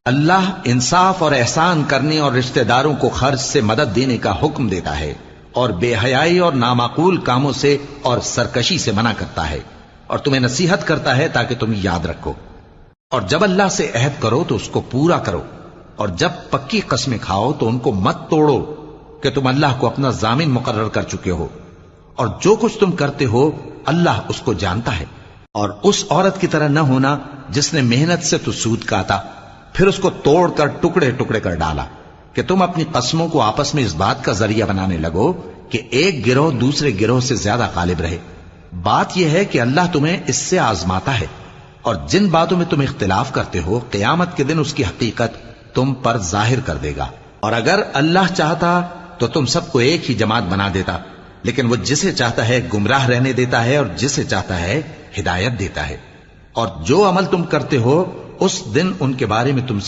اللہ انصاف اور احسان کرنے اور رشتہ داروں کو خرچ سے مدد دینے کا حکم دیتا ہے، اور بے حیائی اور نامعقول کاموں سے اور سرکشی سے منع کرتا ہے، اور تمہیں نصیحت کرتا ہے تاکہ تم یاد رکھو۔ اور جب اللہ سے عہد کرو تو اس کو پورا کرو، اور جب پکی قسمیں کھاؤ تو ان کو مت توڑو کہ تم اللہ کو اپنا ضامن مقرر کر چکے ہو، اور جو کچھ تم کرتے ہو اللہ اس کو جانتا ہے۔ اور اس عورت کی طرح نہ ہونا جس نے محنت سے تو سود کاتا پھر اس کو توڑ کر ٹکڑے ٹکڑے کر ڈالا، کہ تم اپنی قسموں کو آپس میں اس بات کا ذریعہ بنانے لگو کہ ایک گروہ دوسرے گروہ سے زیادہ غالب رہے۔ بات یہ ہے کہ اللہ تمہیں اس سے آزماتا ہے، اور جن باتوں میں تم اختلاف کرتے ہو قیامت کے دن اس کی حقیقت تم پر ظاہر کر دے گا۔ اور اگر اللہ چاہتا تو تم سب کو ایک ہی جماعت بنا دیتا، لیکن وہ جسے چاہتا ہے گمراہ رہنے دیتا ہے اور جسے چاہتا ہے ہدایت دیتا ہے۔ اور جو عمل تم کرتے ہو اس دن ان کے بارے میں تم سے